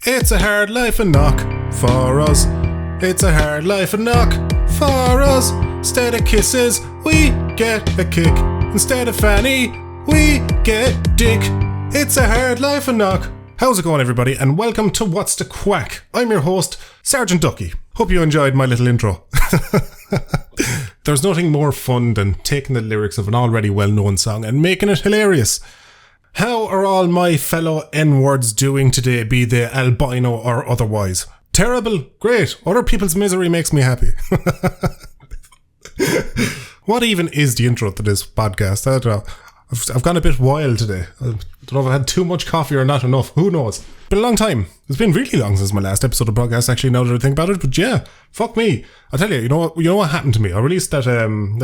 It's a hard life and knock for us. It's a hard life and knock for us. Instead of kisses, we get a kick. Instead of fanny, we get dick. It's a hard life and knock. How's it going, everybody, and welcome to What's the Quack. I'm your host, Sergeant Ducky. Hope you enjoyed my little intro. There's nothing more fun than taking the lyrics of an already well-known song and making it hilarious. How are all my fellow N-words doing today, be they albino or otherwise? Terrible? Great. Other people's misery makes me happy. What even is the intro to this podcast? I don't know. I've gone a bit wild today. I don't know if I had too much coffee or not enough. Who knows? Been a long time. It's been really long since my last episode of the podcast, actually, now that I think about it. But yeah, fuck me. I'll tell you, you know what happened to me? I released that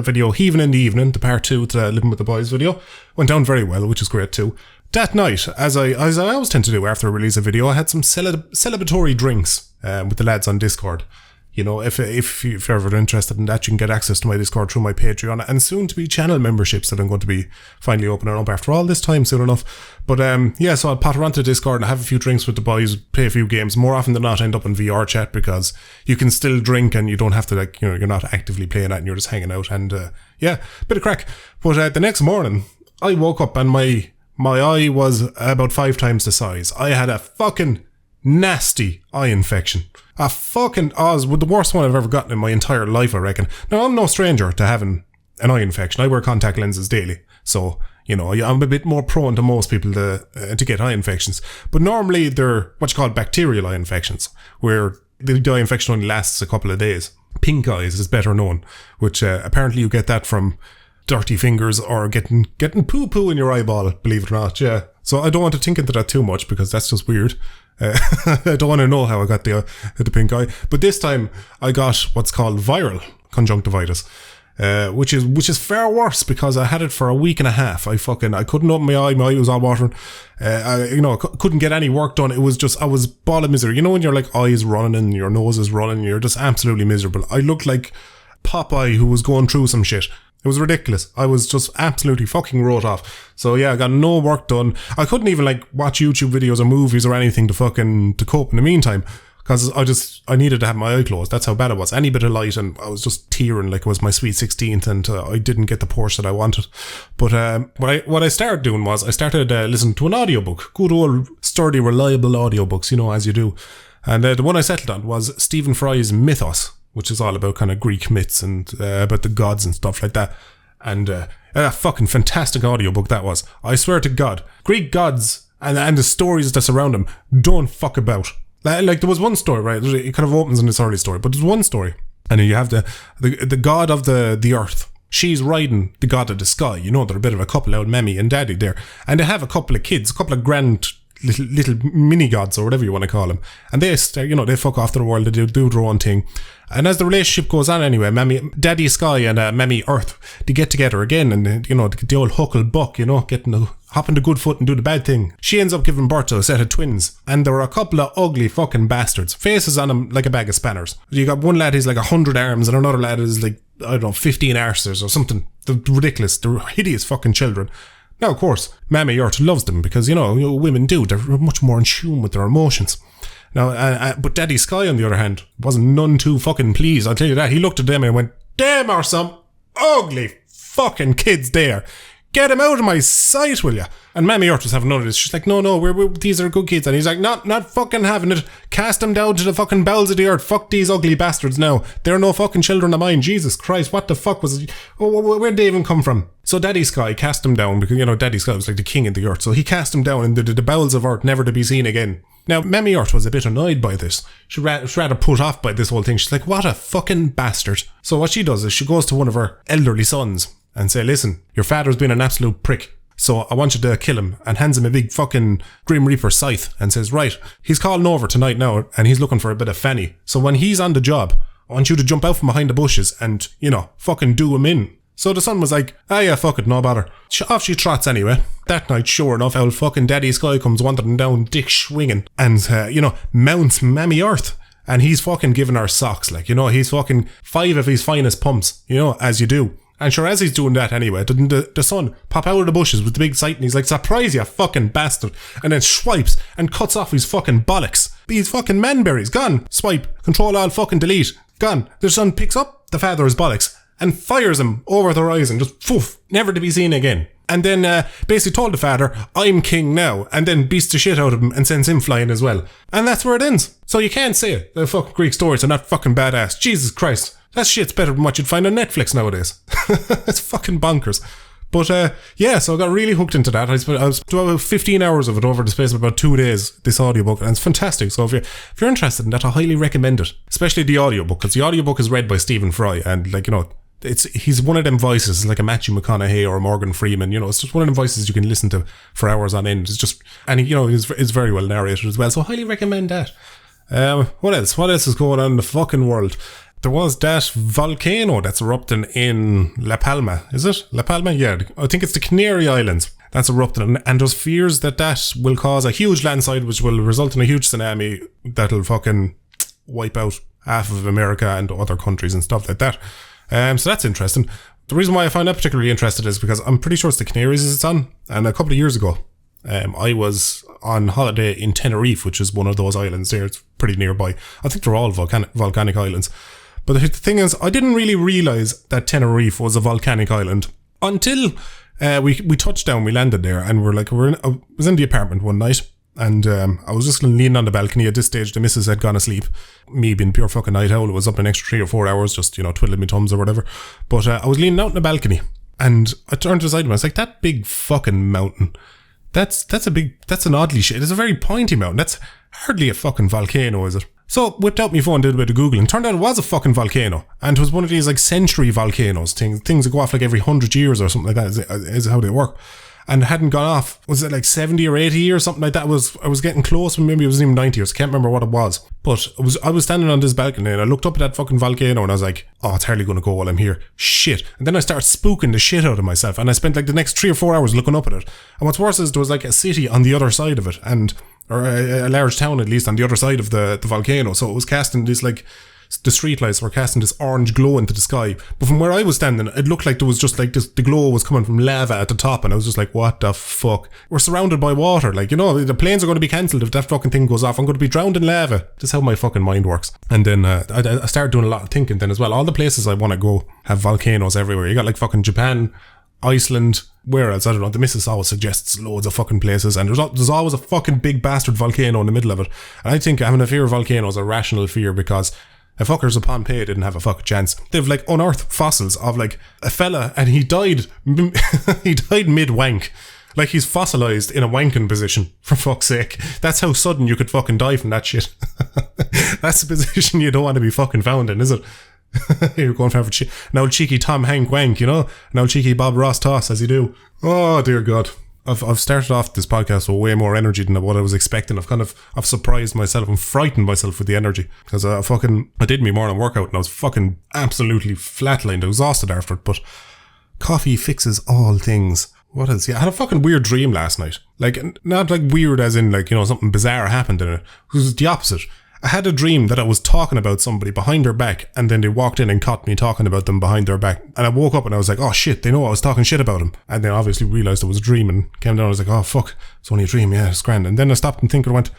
video, Heaving in the Evening, the part 2 to the Living with the Boys video. Went down very well, which is great too. That night, as I always tend to do after I release a video, I had some celebratory drinks with the lads on Discord. You know, if you're ever interested in that, you can get access to my Discord through my Patreon and soon to be channel memberships that I'm going to be finally opening up after all this time soon enough. But yeah, so I'll potter onto Discord and have a few drinks with the boys, play a few games. More often than not, end up in VR chat because you can still drink and you don't have to, you're not actively playing that and you're just hanging out. And yeah, bit of crack. But the next morning, I woke up and my eye was about 5 times the size. I had a fucking nasty eye infection. A fucking Oz, the worst one I've ever gotten in my entire life, I reckon. Now, I'm no stranger to having an eye infection. I wear contact lenses daily. So, I'm a bit more prone to most people to get eye infections. But normally they're what you call bacterial eye infections, where the eye infection only lasts a couple of days. Pink eyes is better known, which apparently you get that from dirty fingers or getting poo-poo in your eyeball, believe it or not, yeah. So I don't want to think into that too much because that's just weird. I don't want to know how I got the pink eye. But this time I got what's called viral conjunctivitis, which is far worse because I had it for a week and a half. I couldn't open my eye was all watering. I couldn't get any work done. It was just, I was ball of misery. You know when your eyes running and your nose is running and you're just absolutely miserable. I looked like Popeye who was going through some shit. It was ridiculous. I was just absolutely fucking wrote off. So yeah, I got no work done. I couldn't even watch YouTube videos or movies or anything to cope in the meantime. Because I needed to have my eye closed. That's how bad it was. Any bit of light and I was just tearing like it was my sweet 16th and I didn't get the Porsche that I wanted. But what I started doing was I started listening to an audiobook. Good old sturdy reliable audiobooks, as you do. And the one I settled on was Stephen Fry's Mythos, which is all about kind of Greek myths and about the gods and stuff like that. And a fucking fantastic audiobook that was. I swear to God, Greek gods and the stories that surround them don't fuck about. Like there was one story, right? It kind of opens in this early story, but there's one story. And you have the god of the earth. She's riding the god of the sky. They're a bit of a couple out, Mammy and Daddy there. And they have a couple of kids, a couple of grand little mini gods or whatever you want to call them, and they they fuck off to the world, they do their own thing. And as the relationship goes on anyway, Daddy Sky and Mammy Earth, they get together again, and the old huckle buck, getting to hop into good foot and do the bad thing. She ends up giving birth to a set of twins, and there are a couple of ugly fucking bastards, faces on them like a bag of spanners. You got one lad who's like 100 arms and another lad is like, I don't know, 15 arses or something. They're ridiculous. They're hideous fucking children. Now, of course, Mammy Earth loves them because, women do. They're much more in tune with their emotions. Now, but Daddy Sky, on the other hand, wasn't none too fucking pleased. I'll tell you that. He looked at them and went, "Damn, are some ugly fucking kids there. Get them out of my sight, will ya?" And Mammy Earth was having none of this. She's like, no, these are good kids. And he's like, not fucking having it. Cast them down to the fucking bowels of the earth. Fuck these ugly bastards now. They're no fucking children of mine. Jesus Christ, what the fuck was it? Where'd they even come from? So Daddy Sky cast them down because, Daddy Sky was like the king of the earth. So he cast them down into the bowels of earth, never to be seen again. Now, Mammy Earth was a bit annoyed by this. She was rather put off by this whole thing. She's like, what a fucking bastard. So what she does is she goes to one of her elderly sons and say, "Listen, your father's been an absolute prick. So I want you to kill him," and hands him a big fucking Grim Reaper scythe and says, "Right, he's calling over tonight now and he's looking for a bit of fanny. So when he's on the job, I want you to jump out from behind the bushes and, fucking do him in." So the son was like, yeah, fuck it, no bother. Off she trots anyway. That night, sure enough, old fucking Daddy Sky comes wandering down, dick swinging, and, mounts Mammy Earth. And he's fucking giving her socks, he's fucking 5 of his finest pumps, as you do. And sure, as he's doing that anyway, didn't the son pop out of the bushes with the big sight, and he's like, surprise you fucking bastard, and then swipes and cuts off his fucking bollocks. These fucking manberries, gone. Swipe, control alt fucking delete, gone. The son picks up the father's bollocks and fires him over the horizon, just poof, never to be seen again. And then basically told the father, I'm king now, and then beats the shit out of him and sends him flying as well. And that's where it ends. So you can't say the fucking Greek stories are not fucking badass. Jesus Christ. That shit's better than what you'd find on Netflix nowadays. It's fucking bonkers. But yeah, so I got really hooked into that. I was doing about 15 hours of it over the space of about 2 days, this audiobook, and it's fantastic. So if you're interested in that, I highly recommend it. Especially the audiobook, because the audiobook is read by Stephen Fry, and like, you know, he's one of them voices, like a Matthew McConaughey or a Morgan Freeman, you know, it's just one of them voices you can listen to for hours on end. It's just, and he, you know, it's very well narrated as well, so I highly recommend that. What else? What else is going on in the fucking world? There was that volcano that's erupting in La Palma. Is it? La Palma? Yeah. I think it's the Canary Islands that's erupting. And there's fears that will cause a huge landslide, which will result in a huge tsunami that'll fucking wipe out half of America and other countries and stuff like that. So that's interesting. The reason why I find that particularly interesting is because I'm pretty sure it's the Canaries it's on. And a couple of years ago, I was on holiday in Tenerife, which is one of those islands there. It's pretty nearby. I think they're all volcanic islands. But the thing is, I didn't really realise that Tenerife was a volcanic island until we touched down, we landed there, and I was in the apartment one night, and I was just leaning on the balcony. At this stage, the missus had gone asleep. Me being pure fucking night owl, was up an extra 3 or 4 hours, just, you know, twiddling my thumbs or whatever. But I was leaning out on the balcony, and I turned to the side of me. I was like, that big fucking mountain, that's an oddly shit. It's a very pointy mountain. That's hardly a fucking volcano, is it? So whipped out my phone, did a bit of Googling. Turned out it was a fucking volcano. And it was one of these like century volcanoes, things that go off like every 100 years or something like that is how they work. And it hadn't gone off. Was it like 70 or 80 years, something like that? I was getting close, maybe it was even 90 years. I can't remember what it was. But I was standing on this balcony and I looked up at that fucking volcano and I was like, oh, it's hardly going to go while I'm here. Shit. And then I started spooking the shit out of myself. And I spent like the next 3 or 4 hours looking up at it. And what's worse is there was like a city on the other side of it, or a large town at least on the other side of the volcano. So it was casting this like, the streetlights were casting this orange glow into the sky. But from where I was standing, it looked like there was just like this, the glow was coming from lava at the top. And I was just like, what the fuck? We're surrounded by water. Like, you know, the planes are going to be cancelled if that fucking thing goes off. I'm going to be drowned in lava. That's how my fucking mind works. And then I started doing a lot of thinking then as well. All the places I want to go have volcanoes everywhere. You got like fucking Japan, Iceland, where else? I don't know. The missus always suggests loads of fucking places, and there's always a fucking big bastard volcano in the middle of it. And I think having a fear of volcanoes is a rational fear, because the fuckers of Pompeii didn't have a fucking chance. They've like unearthed fossils of like a fella, and he died mid-wank. Like he's fossilized in a wanking position, for fuck's sake. That's how sudden you could fucking die from that shit. That's the position you don't want to be fucking found in, is it? You're going for an old cheeky Tom Hank wank, you know? An old cheeky Bob Ross toss, as you do. Oh, dear God. I've started off this podcast with way more energy than what I was expecting. I've surprised myself and frightened myself with the energy. Because I did my morning workout and I was fucking absolutely flatlined, exhausted after it. But coffee fixes all things. What else? Yeah, I had a fucking weird dream last night. Like, not like weird as in like, you know, something bizarre happened in it. It was the opposite. I had a dream that I was talking about somebody behind their back, and then they walked in and caught me talking about them behind their back. And I woke up and I was like, oh shit, they know I was talking shit about them. And then obviously realised it was a dream and came down and I was like, oh fuck, it's only a dream, yeah, it's grand. And then I stopped and think and went,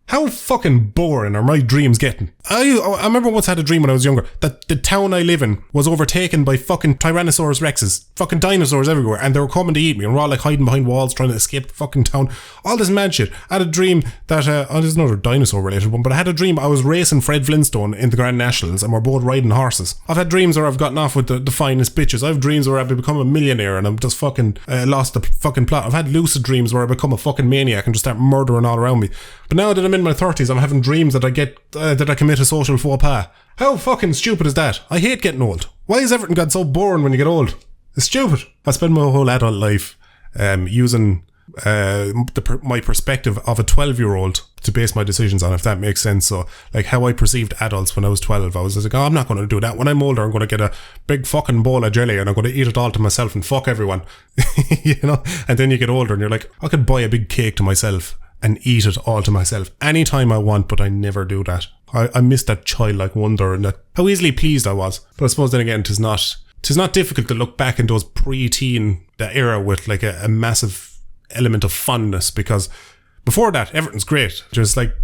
how fucking boring are my dreams getting? I remember once I had a dream when I was younger that the town I live in was overtaken by fucking Tyrannosaurus Rexes, fucking dinosaurs everywhere, and they were coming to eat me, and we're all like hiding behind walls trying to escape the fucking town. All this mad shit. I had a dream that, there's another dinosaur related one, but I had a dream I was racing Fred Flintstone in the Grand Nationals and we're both riding horses. I've had dreams where I've gotten off with the finest bitches. I have dreams where I've become a millionaire and I'm just fucking lost the fucking plot. I've had lucid dreams where I become a fucking maniac and just start murdering all around me. But now that I'm in my 30s, I'm having dreams that I commit a social faux pas. How fucking stupid is that? I hate getting old. Why has everything got so boring when you get old? It's stupid. I spend my whole adult life using my perspective of a 12-year-old to base my decisions on, if that makes sense. So, like how I perceived adults when I was 12, I was like, oh, I'm not going to do that. When I'm older, I'm going to get a big fucking bowl of jelly and I'm going to eat it all to myself and fuck everyone. You know? And then you get older and you're like, I could buy a big cake to myself and eat it all to myself anytime I want, but I never do that. I miss that childlike wonder and that how easily pleased I was. But I suppose then again, 'tis not 'tis not difficult to look back in those pre-teen era with like a massive element of fondness, because before that, everything's great. Just like,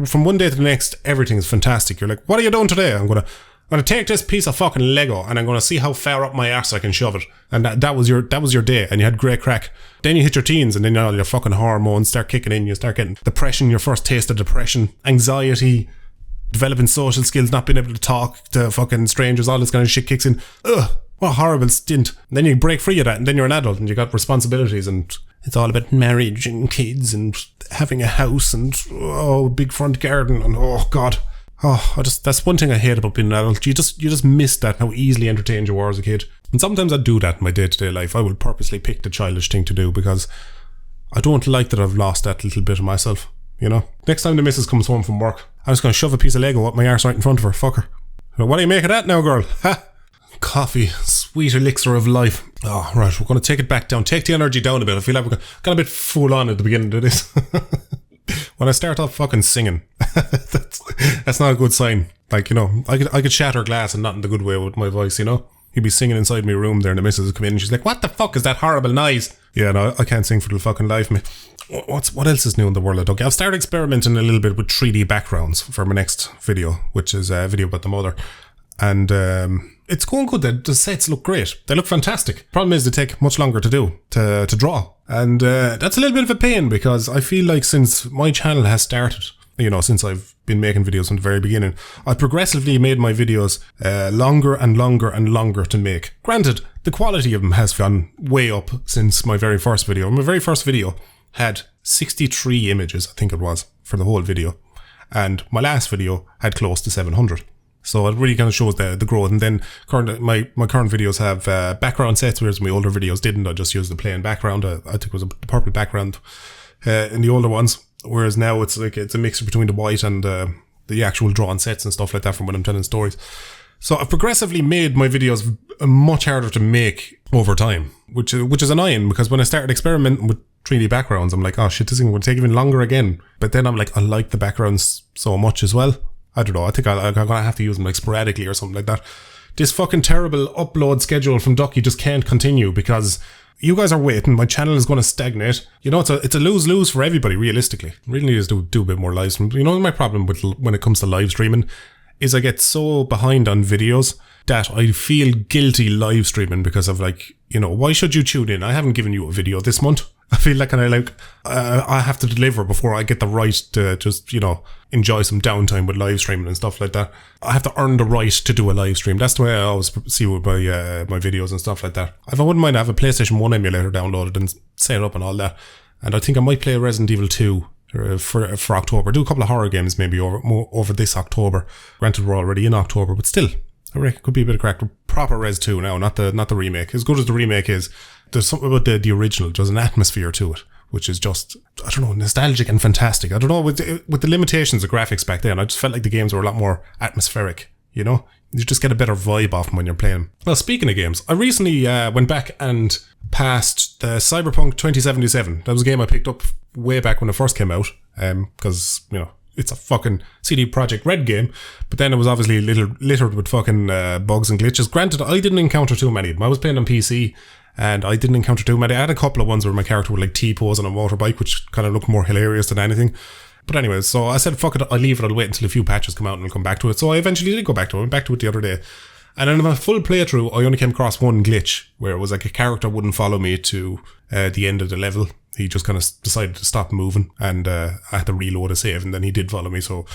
from one day to the next, everything's fantastic. You're like, what are you doing today? I'm gonna take this piece of fucking Lego and I'm gonna see how far up my arse I can shove it. And that was your day, and you had great crack. Then you hit your teens, and then all your fucking hormones start kicking in. You start getting depression, your first taste of depression, anxiety, developing social skills, not being able to talk to fucking strangers, all this kind of shit kicks in. Ugh, what a horrible stint. And then you break free of that, and then you're an adult and you got responsibilities, and it's all about marriage and kids and having a house and a big front garden, and oh god. That's one thing I hate about being an adult. You just miss that, how easily entertained you were as a kid. And sometimes I do that in my day-to-day life. I will purposely pick the childish thing to do because I don't like that I've lost that little bit of myself, Next time the missus comes home from work, I'm just going to shove a piece of Lego up my arse right in front of her. Fuck her. What do you make of that now, girl? Ha! Coffee, sweet elixir of life. Oh, right, we're going to take it back down. Take the energy down a bit. I feel like we got a bit full on at the beginning of this. When I start off fucking singing, that's not a good sign. Like, I could shatter glass, and not in the good way with my voice, You'd be singing inside my room there, and the missus would come in and she's like, what the fuck is that horrible noise? Yeah, no, I can't sing for the fucking life of me. What else is new in the world of Ducky? I've started experimenting a little bit with 3D backgrounds for my next video, which is a video about the mother. And it's going good. The sets look great. They look fantastic. Problem is, they take much longer to do, to draw. And that's a little bit of a pain, because I feel like since my channel has started, since I've been making videos from the very beginning, I've progressively made my videos longer and longer and longer to make. Granted, the quality of them has gone way up since my very first video. My very first video had 63 images, I think it was, for the whole video. And my last video had close to 700. So it really kind of shows the growth. And then my current videos have background sets, whereas my older videos didn't. I just used the plain background. I think it was a purple background in the older ones. Whereas now it's a mixture between the white and the actual drawn sets and stuff like that from when I'm telling stories. So I've progressively made my videos much harder to make over time, which is annoying, because when I started experimenting with 3D backgrounds, I'm like, oh shit, this is going to take even longer again. But then I'm like, I like the backgrounds so much as well. I don't know, I think I'm going to have to use them like sporadically or something like that. This fucking terrible upload schedule from Ducky just can't continue, because you guys are waiting, my channel is going to stagnate. It's a lose-lose for everybody, realistically. Really need to do a bit more live stream. My problem with when it comes to live streaming is I get so behind on videos that I feel guilty live streaming, because of why should you tune in? I haven't given you a video this month. I feel like I have to deliver before I get the right to just, enjoy some downtime with live streaming and stuff like that. I have to earn the right to do a live stream. That's the way I always see with my videos and stuff like that. If I wouldn't mind, I have a PlayStation 1 emulator downloaded and set up and all that. And I think I might play Resident Evil 2 for October. Do a couple of horror games maybe over this October. Granted, we're already in October, but still, I reckon it could be a bit of crack. Proper Res 2 now, not the remake. As good as the remake is, there's something about the original. There's an atmosphere to it, which is just, I don't know, nostalgic and fantastic. I don't know, with the limitations of graphics back then, I just felt like the games were a lot more atmospheric, You just get a better vibe off them when you're playing. Well, speaking of games, I recently went back and passed the Cyberpunk 2077. That was a game I picked up way back when it first came out, because, it's a fucking CD Projekt Red game, but then it was obviously littered with fucking bugs and glitches. Granted, I didn't encounter too many of them. I was playing on PC, and I didn't encounter too many. I had a couple of ones where my character would T-pose on a motorbike, which kind of looked more hilarious than anything. But anyways, so I said, fuck it, I'll leave it, I'll wait until a few patches come out and I'll come back to it. So I eventually did go back to it. I went back to it the other day. And in my full playthrough, I only came across one glitch, where it was like a character wouldn't follow me to the end of the level. He just kind of decided to stop moving, and I had to reload a save, and then he did follow me, so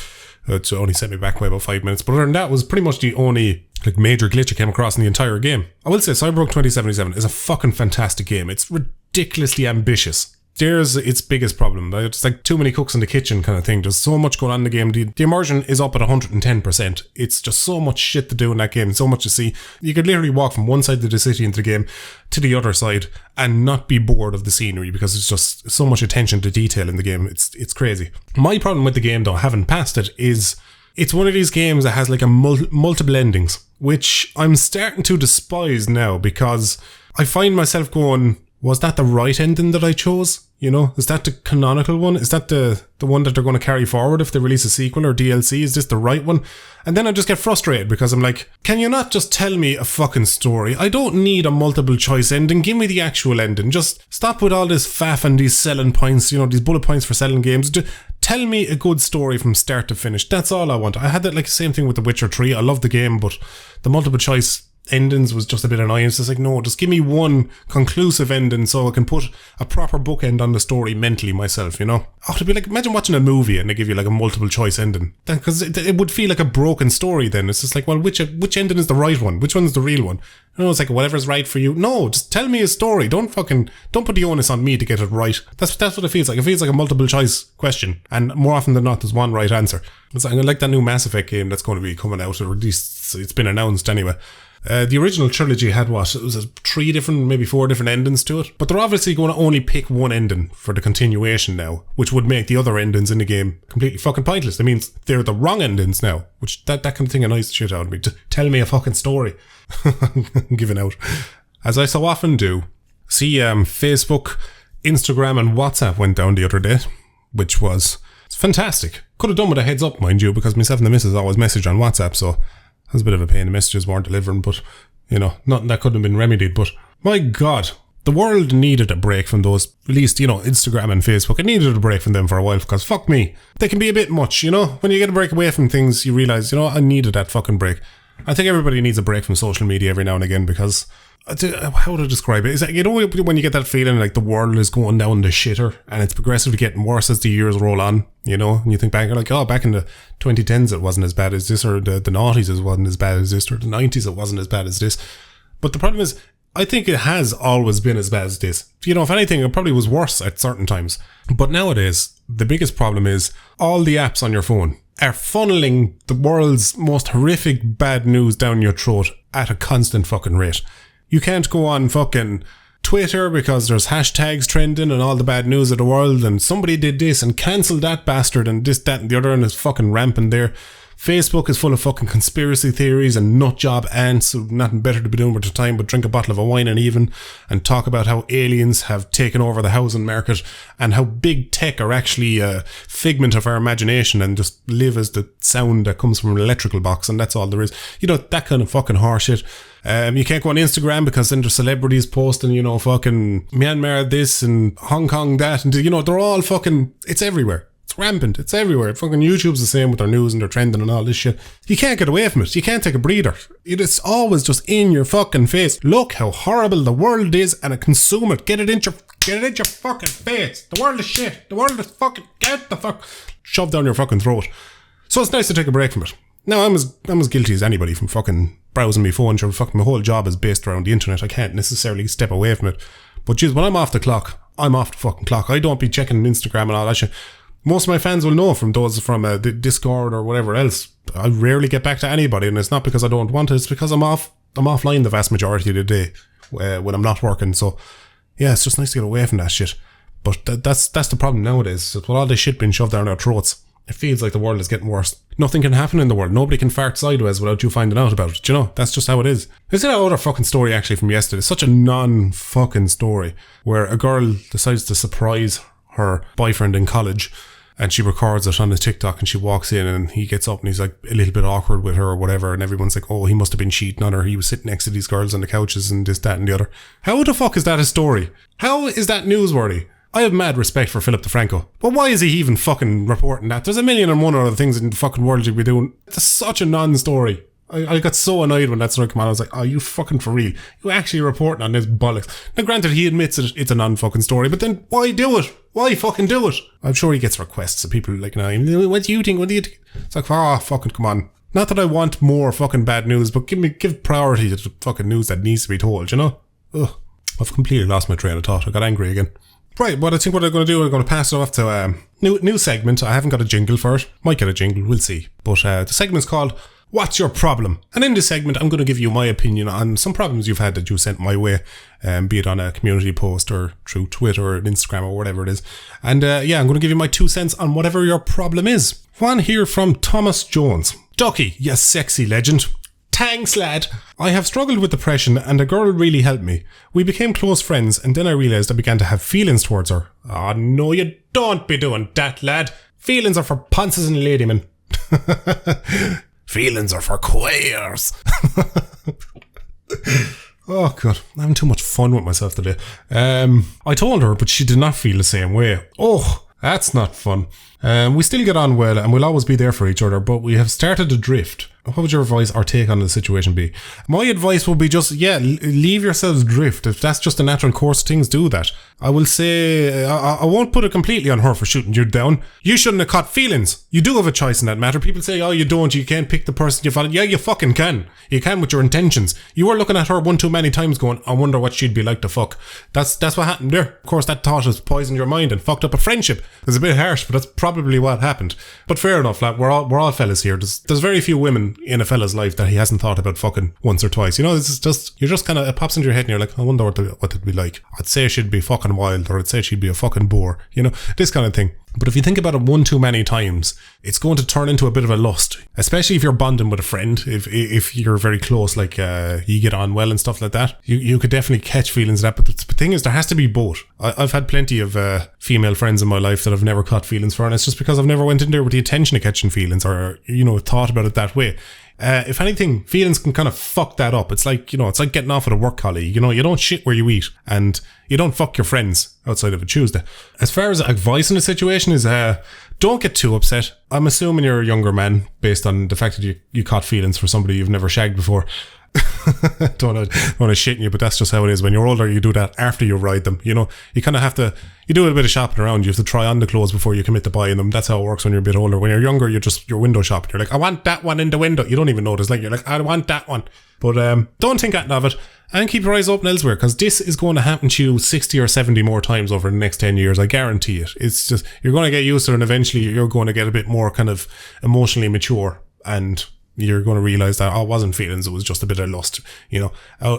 it only set me back by about 5 minutes. But other than that, was pretty much the only major glitch I came across in the entire game. I will say Cyberpunk 2077 is a fucking fantastic game. It's ridiculously ambitious. There's its biggest problem. It's like too many cooks in the kitchen kind of thing. There's so much going on in the game. The immersion is up at 110%. It's just so much shit to do in that game, so much to see. You could literally walk from one side of the city into the game to the other side and not be bored of the scenery, because it's just so much attention to detail in the game. It's crazy. My problem with the game, though, having passed it, is it's one of these games that has multiple endings, which I'm starting to despise now, because I find myself going, was that the right ending that I chose? You know, is that the canonical one? Is that the one that they're going to carry forward if they release a sequel or DLC? Is this the right one? And then I just get frustrated because I'm like, can you not just tell me a fucking story? I don't need a multiple choice ending. Give me the actual ending. Just stop with all this faff and these selling points, you know, these bullet points for selling games. Tell me a good story from start to finish. That's all I want. I had that like same thing with The Witcher 3. I love the game, but the multiple choice endings was just a bit annoying. It's just like, no, just give me one conclusive ending so I can put a proper bookend on the story mentally myself, you know? Oh, to be like, imagine watching a movie and they give you like a multiple choice ending. Because it would feel like a broken story then. It's just like, well, which ending is the right one? Which one's the real one? You know, it's like, whatever's right for you. No, just tell me a story. Don't put the onus on me to get it right. That's what it feels like. It feels like a multiple choice question. And more often than not, there's one right answer. It's like that new Mass Effect game that's going to be coming out, or at least it's been announced anyway. The original trilogy had what? It was 3 different, maybe 4 different endings to it. But they're obviously going to only pick one ending for the continuation now, which would make the other endings in the game completely fucking pointless. It means they're the wrong endings now, which that kind of thing annoys the shit out of me. Tell me a fucking story. I'm giving out. As I so often do. See, Facebook, Instagram and WhatsApp went down the other day, which was fantastic. Could have done with a heads up, mind you, because myself and the missus always message on WhatsApp, so that was a bit of a pain. The messages weren't delivering, but, you know, nothing that couldn't have been remedied. But, my God, the world needed a break from those, at least, you know, Instagram and Facebook. It needed a break from them for a while, because fuck me, they can be a bit much, you know? When you get a break away from things, you realise, you know, I needed that fucking break. I think everybody needs a break from social media every now and again, because, how would I describe it? Is that, you know, when you get that feeling like the world is going down the shitter and it's progressively getting worse as the years roll on, you know, and you think back, you're like, oh, back in the 2010s it wasn't as bad as this, or the noughties it wasn't as bad as this, or the 90s it wasn't as bad as this. But the problem is, I think it has always been as bad as this. You know, if anything, it probably was worse at certain times. But nowadays, the biggest problem is all the apps on your phone are funneling the world's most horrific bad news down your throat at a constant fucking rate. You can't go on fucking Twitter because there's hashtags trending and all the bad news of the world, and somebody did this and cancelled that bastard and this, that and the other, and it's fucking rampant there. Facebook is full of fucking conspiracy theories and nutjob ants who've nothing better to be doing with their time but drink a bottle of wine and talk about how aliens have taken over the housing market and how big tech are actually a figment of our imagination and just live as the sound that comes from an electrical box, and that's all there is. You know, that kind of fucking horseshit. You can't go on Instagram because then there's celebrities posting, you know, fucking Myanmar this and Hong Kong that, and, you know, they're all fucking, it's everywhere. It's rampant. It's everywhere. Fucking YouTube's the same with their news and their trending and all this shit. You can't get away from it. You can't take a breather. It's always just in your fucking face. Look how horrible the world is, and consume it. Get it in your fucking face. The world is shit. The world is fucking, get the fuck shoved down your fucking throat. So it's nice to take a break from it. Now, I'm as guilty as anybody from fucking browsing my phone. Sure, fucking my whole job is based around the internet. I can't necessarily step away from it. But geez, when I'm off the clock, I'm off the fucking clock. I don't be checking Instagram and all that shit. Most of my fans will know from those from the Discord or whatever else. I rarely get back to anybody, and it's not because I don't want it. It's because I'm offline the vast majority of the day when I'm not working. So yeah, it's just nice to get away from that shit. But that's the problem nowadays. With all this shit being shoved down our throats, it feels like the world is getting worse. Nothing can happen in the world. Nobody can fart sideways without you finding out about it. You know, that's just how it is. Is there another fucking story actually from yesterday? It's such a non-fucking story where a girl decides to surprise her boyfriend in college, and she records it on his TikTok, and she walks in and he gets up and he's like a little bit awkward with her or whatever, and everyone's like, oh, he must have been cheating on her. He was sitting next to these girls on the couches and this, that and the other. How the fuck is that a story? How is that newsworthy? I have mad respect for Philip DeFranco, but why is he even fucking reporting that? There's a million and one other things in the fucking world you'd be doing. It's such a non-story. I got so annoyed when that story came out. I was like, oh, you fucking for real? You actually reporting on this bollocks? Now granted, he admits it's a non-fucking story, but then why do it? Why fucking do it? I'm sure he gets requests of people like, what do you think? What do you think? It's like, fucking come on. Not that I want more fucking bad news, but give priority to the fucking news that needs to be told, you know? Ugh. I've completely lost my train of thought. I got angry again. Right, what I think what I'm going to do, I'm going to pass it off to new segment. I haven't got a jingle for it. Might get a jingle, we'll see. But the segment's called What's Your Problem? And in this segment, I'm going to give you my opinion on some problems you've had that you sent my way, be it on a community post or through Twitter or Instagram or whatever it is. And I'm going to give you my 2 cents on whatever your problem is. One here from Thomas Jones. Ducky, you sexy legend. Thanks, lad. I have struggled with depression and a girl really helped me. We became close friends and then I realised I began to have feelings towards her. Oh, no, you don't be doing that, lad. Feelings are for ponces and ladymen. Feelings are for queers. Oh, God. I'm having too much fun with myself today. I told her, but she did not feel the same way. Oh, that's not fun. We still get on well and we'll always be there for each other, but we have started to drift. What would your advice or take on the situation be? My advice would be just, leave yourselves drift. If that's just a natural course of things, do that. I will say, I won't put it completely on her for shooting you down. You shouldn't have caught feelings. You do have a choice in that matter. People say, oh, you don't, you can't pick the person you follow. Yeah, you fucking can. You can with your intentions. You were looking at her one too many times going, I wonder what she'd be like to fuck. That's what happened there. Of course, that thought has poisoned your mind and fucked up a friendship. It's a bit harsh, but that's probably what happened. But fair enough, lad. We're all fellas here. There's very few women in a fella's life that he hasn't thought about fucking once or twice. You know, this is just, you're just kind of, it pops into your head and you're like, I wonder what it'd be like. I'd say she'd be fucking wild, or I'd say she'd be a fucking bore. You know, this kind of thing. But if you think about it one too many times, it's going to turn into a bit of a lust, especially if you're bonding with a friend. If you're very close, like you get on well and stuff like that, you could definitely catch feelings of that. But the thing is, there has to be both. I've had plenty of female friends in my life that I've never caught feelings for, and it's just because I've never went in there with the intention of catching feelings or, you know, thought about it that way. If anything, feelings can kind of fuck that up. It's like, you know, it's like getting off with a work colleague. You know, you don't shit where you eat and you don't fuck your friends outside of a Tuesday. As far as advice in the situation is, don't get too upset. I'm assuming you're a younger man based on the fact that you caught feelings for somebody you've never shagged before. Don't want to shit in you, but that's just how it is. When you're older, you do that after you ride them. You know, you kind of have to, you do a bit of shopping around. You have to try on the clothes before you commit to buying them. That's how it works when you're a bit older. When you're younger, you're window shopping. You're like, I want that one in the window. You don't even notice. Like, you're like, I want that one. But don't think that of it, and keep your eyes open elsewhere, because this is going to happen to you 60 or 70 more times over the next 10 years. I guarantee it. It's just, you're going to get used to it, and eventually you're going to get a bit more kind of emotionally mature, and you're going to realise that, oh, it wasn't feelings, it was just a bit of lust. You know,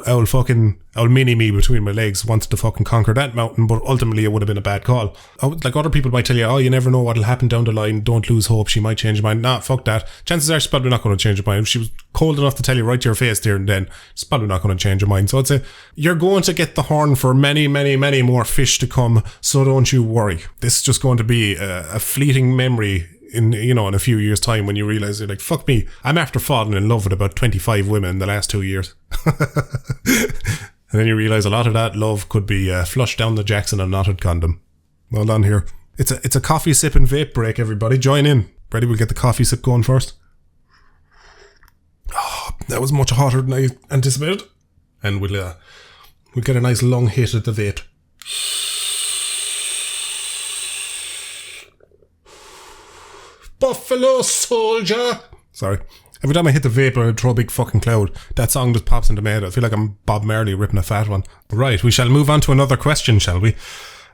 old mini-me between my legs wanted to fucking conquer that mountain, but ultimately it would have been a bad call. Like, other people might tell you, oh, you never know what'll happen down the line, don't lose hope, she might change her mind. Nah, fuck that. Chances are she's probably not going to change her mind. If she was cold enough to tell you right to your face there and then, she's probably not going to change her mind. So I'd say, you're going to get the horn for many, many, many more fish to come, so don't you worry. This is just going to be a fleeting memory in a few years' time, when you realise you're like, fuck me, I'm after falling in love with about 25 women in the last 2 years. And then you realise a lot of that love could be flushed down the Jackson and knotted condom. Well done here. It's a coffee sip and vape break, everybody. Join in. Ready? We'll get the coffee sip going first. Oh, that was much hotter than I anticipated. And we'll get a nice long hit at the vape. Buffalo Soldier. Sorry. Every time I hit the vape, I throw a big fucking cloud. That song just pops into my head. I feel like I'm Bob Marley ripping a fat one. Right, we shall move on to another question, shall we?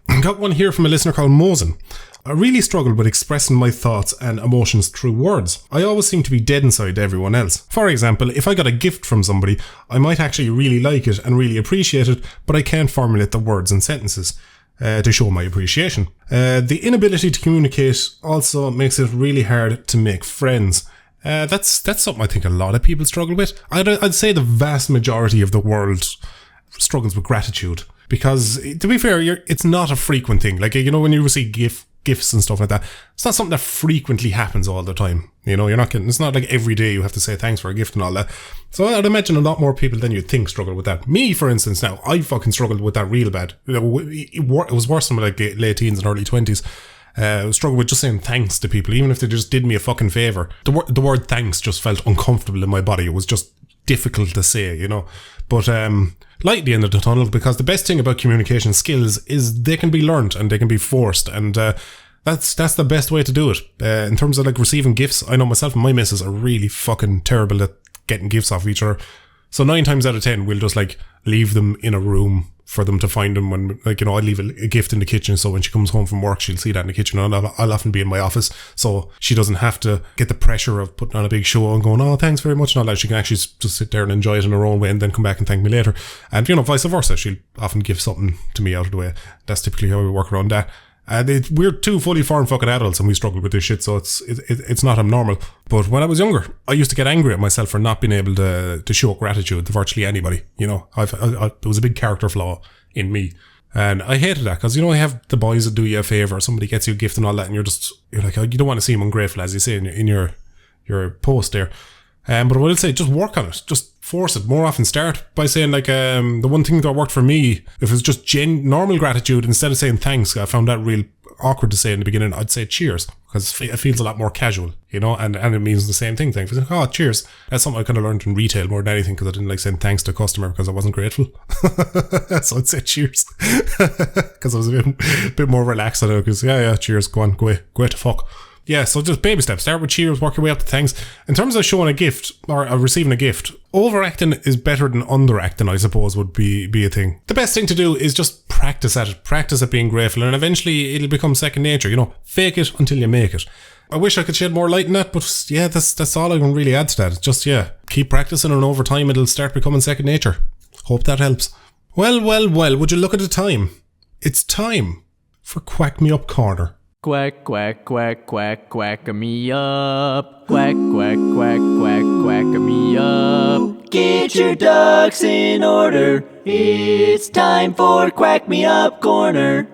I got one here from a listener called Mosen. I really struggled with expressing my thoughts and emotions through words. I always seem to be dead inside to everyone else. For example, if I got a gift from somebody, I might actually really like it and really appreciate it, but I can't formulate the words and sentences to show my appreciation. The inability to communicate also makes it really hard to make friends. That's something I think a lot of people struggle with. I'd say the vast majority of the world struggles with gratitude, because, to be fair, it's not a frequent thing. Like, you know, when you receive gifts and stuff like that, it's not something that frequently happens all the time. You know, you're not getting, it's not like every day you have to say thanks for a gift and all that. So I'd imagine a lot more people than you'd think struggle with that. Me, for instance, now, I fucking struggled with that real bad. It was worse in my like late teens and early 20s. I struggled with just saying thanks to people, even if they just did me a fucking favour. The word thanks just felt uncomfortable in my body. It was just difficult to say, you know. But light at the end of the tunnel, because the best thing about communication skills is they can be learnt and they can be forced, and that's the best way to do it. In terms of like receiving gifts, I know myself and my missus are really fucking terrible at getting gifts off each other. So 9 times out of 10, we'll just like leave them in a room for them to find them. When, like, you know, I'd leave a gift in the kitchen, so when she comes home from work, she'll see that in the kitchen, and I'll often be in my office, so she doesn't have to get the pressure of putting on a big show and going, oh, thanks very much, and all that. She can actually just sit there and enjoy it in her own way and then come back and thank me later. And, you know, vice versa, she'll often give something to me out of the way. That's typically how we work around that. And we're two fully formed fucking adults and we struggle with this shit, so it's not abnormal. But when I was younger, I used to get angry at myself for not being able to show gratitude to virtually anybody. You know, there was a big character flaw in me. And I hated that because, you know, I have the boys that do you a favour, somebody gets you a gift and all that, and you're like, oh, you don't want to seem ungrateful, as you say in your post there. But I would say just work on it, just force it more often. Start by saying like, the one thing that worked for me, if it was just normal gratitude, instead of saying thanks, I found that real awkward to say in the beginning, I'd say cheers, because it feels a lot more casual, you know, and it means the same thing. Thanks. Oh, cheers. That's something I kind of learned in retail more than anything, because I didn't like saying thanks to a customer because I wasn't grateful. So I'd say cheers, because I was a bit more relaxed on it, because cheers, go away to fuck. Yeah, so just baby steps. Start with cheers, work your way up to thanks. In terms of showing a gift or receiving a gift, overacting is better than underacting, I suppose, would be a thing. The best thing to do is just practice at it. Practice at being grateful, and eventually it'll become second nature. You know, fake it until you make it. I wish I could shed more light on that, but yeah, that's all I can really add to that. It's just, keep practicing, and over time it'll start becoming second nature. Hope that helps. Well, would you look at the time? It's time for Quack Me Up Corner. Quack, quack, quack, quack, quack me up. Quack, quack, quack, quack, quack me up. Get your ducks in order. It's time for Quack Me Up Corner.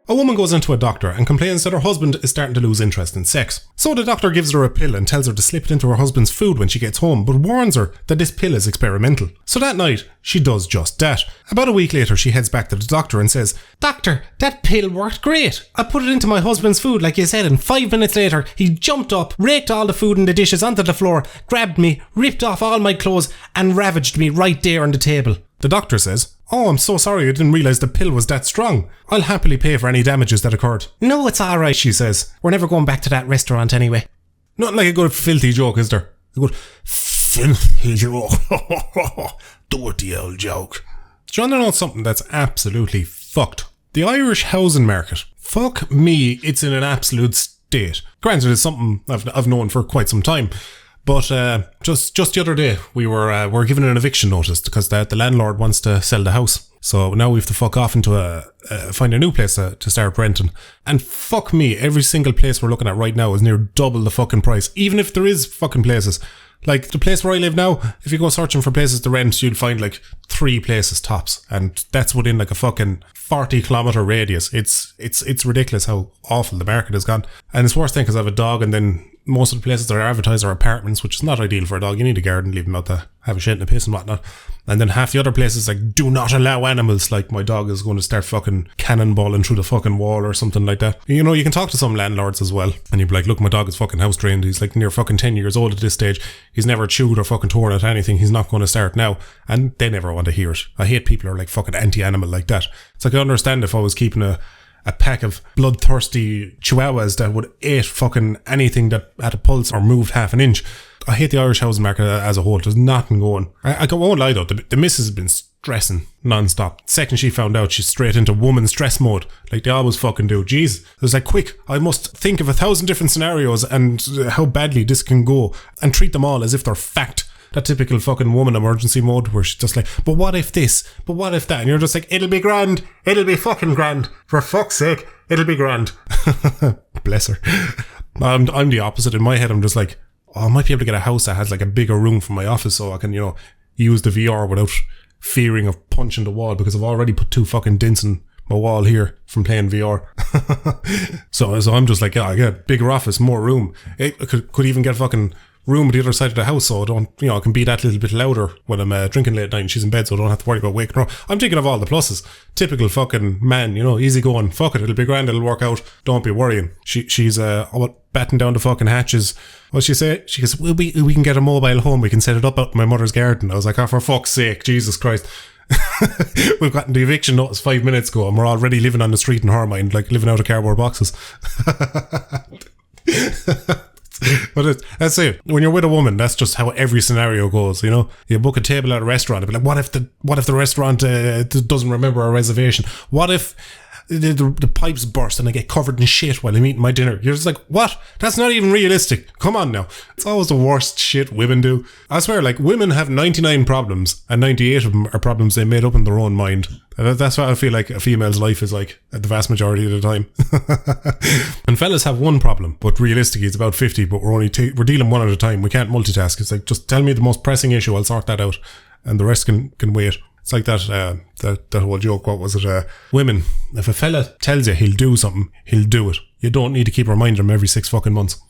A woman goes into a doctor and complains that her husband is starting to lose interest in sex. So the doctor gives her a pill and tells her to slip it into her husband's food when she gets home, but warns her that this pill is experimental. So that night, she does just that. About a week later, she heads back to the doctor and says, "Doctor, that pill worked great. I put it into my husband's food like you said, and 5 minutes later, he jumped up, raked all the food and the dishes onto the floor, grabbed me, ripped off all my clothes, and ravaged me right there on the table." The doctor says, "Oh, I'm so sorry, I didn't realise the pill was that strong. I'll happily pay for any damages that occurred." "No, it's alright," she says. "We're never going back to that restaurant anyway." Nothing like a good filthy joke, is there? A good filthy joke. Dirty old joke. Do you want to know something that's absolutely fucked? The Irish housing market. Fuck me, it's in an absolute state. Granted, it's something I've known for quite some time. But just the other day, we were given an eviction notice because the landlord wants to sell the house. So now we have to fuck off into find a new place to start renting. And fuck me, every single place we're looking at right now is near double the fucking price. Even if there is fucking places. Like the place where I live now, if you go searching for places to rent, you'll find like 3 places tops. And that's within like a fucking 40-kilometre radius. It's ridiculous how awful the market has gone. And it's worse thing because I have a dog, and then most of the places that are advertised are apartments, which is not ideal for a dog. You need a garden, leave them out to have a shit and a piss and whatnot. And then half the other places like do not allow animals, like my dog is going to start fucking cannonballing through the fucking wall or something like that. You know, you can talk to some landlords as well, and you'd be like, look, my dog is fucking house trained. He's like near fucking 10 years old at this stage. He's never chewed or fucking torn at anything. He's not going to start now. And they never want to hear it. I hate people who are like fucking anti-animal like that. It's like, I understand if I was keeping a pack of bloodthirsty chihuahuas that would eat fucking anything that had a pulse or moved half an inch. I hate the Irish housing market as a whole. There's nothing going. I won't lie though, the missus has been stressing non-stop. The second she found out, she's straight into woman stress mode, like they always fucking do. Jeez. It was like, quick, I must think of 1,000 different scenarios and how badly this can go, and treat them all as if they're fact. That typical fucking woman emergency mode where she's just like, but what if this? But what if that? And you're just like, it'll be grand. It'll be fucking grand. For fuck's sake, it'll be grand. Bless her. I'm the opposite. In my head, I'm just like, I might be able to get a house that has like a bigger room for my office so I can, use the VR without fearing of punching the wall, because I've already put 2 fucking dents in my wall here from playing VR. So I'm just like, I get a bigger office, more room. It could even get a fucking room at the other side of the house, so I can be that little bit louder when I'm drinking late at night and she's in bed, so I don't have to worry about waking her up. I'm thinking of all the pluses. Typical fucking man, easy going. Fuck it, it'll be grand, it'll work out. Don't be worrying. She's batting down the fucking hatches. What'd she say? She goes, we can get a mobile home, we can set it up out in my mother's garden. I was like, oh, for fuck's sake, Jesus Christ. We've gotten the eviction notice 5 minutes ago and we're already living on the street in her mind, like living out of cardboard boxes. But that's it. When you're with a woman, that's just how every scenario goes. You book a table at a restaurant. It'd be like, what if the restaurant doesn't remember a reservation? What if the pipes burst and I get covered in shit while I'm eating my dinner. You're just like, what? That's not even realistic. Come on now. It's always the worst shit women do. I swear, like, women have 99 problems and 98 of them are problems they made up in their own mind. That's what I feel like a female's life is like the vast majority of the time. And fellas have one problem, but realistically it's about 50, but we're dealing one at a time. We can't multitask. It's like, just tell me the most pressing issue, I'll sort that out, and the rest can wait. It's like that whole joke. What was it? Women, if a fella tells you he'll do something, he'll do it. You don't need to keep reminding him every 6 fucking months.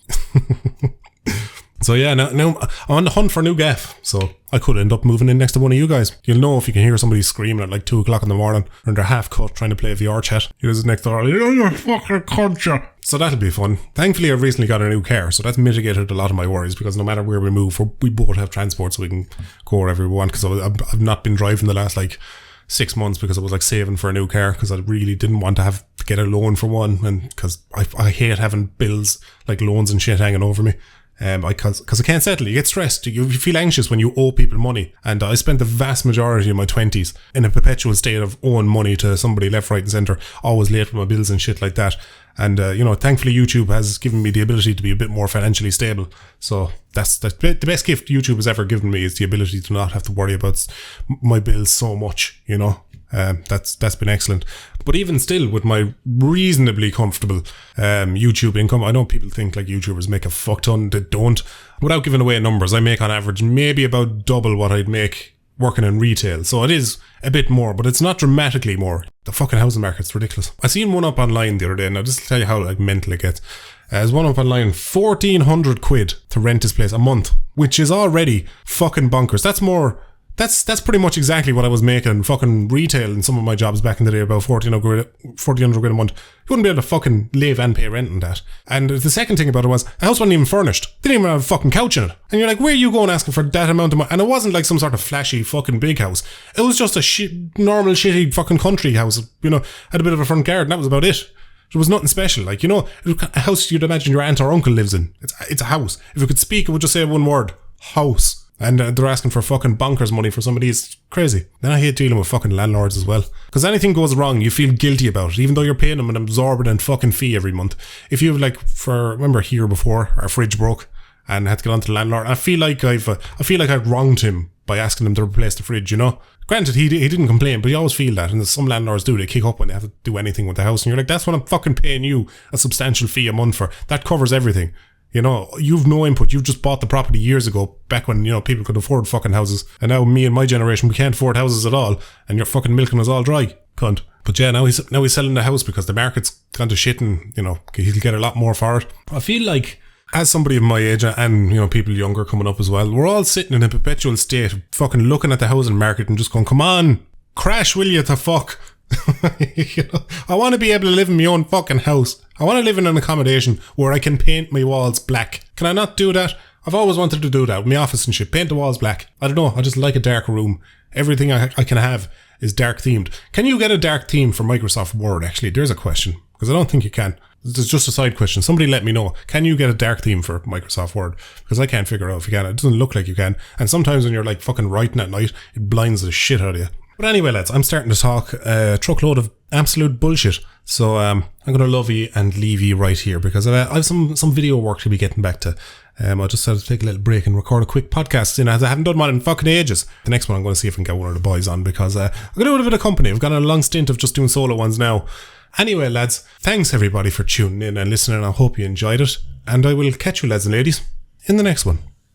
So yeah, now I'm on the hunt for a new gaff. So I could end up moving in next to one of you guys. You'll know if you can hear somebody screaming at like 2 o'clock in the morning or they're half cut trying to play a VR chat. You're just next door, like, oh, you fucking cunt. So that'll be fun. Thankfully, I've recently got a new car, so that's mitigated a lot of my worries, because no matter where we move, we both have transport, so we can go wherever we want. Because I've not been driving the last like 6 months because I was like saving for a new car, because I really didn't want to have to get a loan for one, and because I hate having bills like loans and shit hanging over me. Because I can't settle. You get stressed. You feel anxious when you owe people money. And I spent the vast majority of my 20s in a perpetual state of owing money to somebody left, right and centre, always late with my bills and shit like that. And, thankfully YouTube has given me the ability to be a bit more financially stable. So that's the best gift YouTube has ever given me, is the ability to not have to worry about my bills so much, That's been excellent. But even still, with my reasonably comfortable YouTube income, I know people think like YouTubers make a fuck ton. They don't. Without giving away numbers, I make on average maybe about double what I'd make working in retail. So it is a bit more, but it's not dramatically more. The fucking housing market's ridiculous. I seen one up online the other day, and I'll just tell you how like mental it gets. There's one up online, 1,400 quid to rent this place a month, which is already fucking bonkers. That's pretty much exactly what I was making fucking retail in some of my jobs back in the day, about 1,400 quid a month. You wouldn't be able to fucking live and pay rent on that. And the second thing about it was, the house wasn't even furnished. They didn't even have a fucking couch in it. And you're like, where are you going asking for that amount of money? And it wasn't like some sort of flashy fucking big house. It was just a normal shitty fucking country house, had a bit of a front garden. That was about it. There was nothing special. Like, it was a house you'd imagine your aunt or uncle lives in. It's a house. If it could speak, it would just say one word: house. And they're asking for fucking bonkers money for somebody. It's crazy. Then I hate dealing with fucking landlords as well. Because anything goes wrong, you feel guilty about it, even though you're paying them an exorbitant fucking fee every month. If you have remember here before, our fridge broke and had to get onto the landlord. I feel like I've wronged him by asking him to replace the fridge, Granted, he didn't complain, but you always feel that. And some landlords do. They kick up when they have to do anything with the house. And you're like, that's what I'm fucking paying you a substantial fee a month for. That covers everything. You've no input. You've just bought the property years ago, back when, people could afford fucking houses. And now me and my generation, we can't afford houses at all. And you're fucking milking us all dry, cunt. But yeah, now he's selling the house because the market's gone to shit, and, he'll get a lot more for it. I feel like, as somebody of my age and, people younger coming up as well, we're all sitting in a perpetual state of fucking looking at the housing market and just going, come on, crash, will you, the fuck? I want to be able to live in my own fucking house. I want to live in an accommodation where I can paint my walls black. Can I not do that? I've always wanted to do that with my office and shit. Paint the walls black. I don't know. I just like a dark room. Everything I can have is dark themed. Can you get a dark theme for Microsoft Word? Actually, there's a question, because I don't think you can. It's just a side question. Somebody let me know. Can you get a dark theme for Microsoft Word? Because I can't figure out if you can. It doesn't look like you can. And sometimes when you're like fucking writing at night, it blinds the shit out of you. But anyway, lads, I'm starting to talk a truckload of absolute bullshit. So I'm going to love you and leave you right here, because I have some video work to be getting back to. I just had to take a little break and record a quick podcast, as I haven't done one in fucking ages. The next one I'm going to see if I can get one of the boys on, because I'm going to do a bit of company. I've got a long stint of just doing solo ones now. Anyway, lads, thanks everybody for tuning in and listening. I hope you enjoyed it. And I will catch you, lads and ladies, in the next one.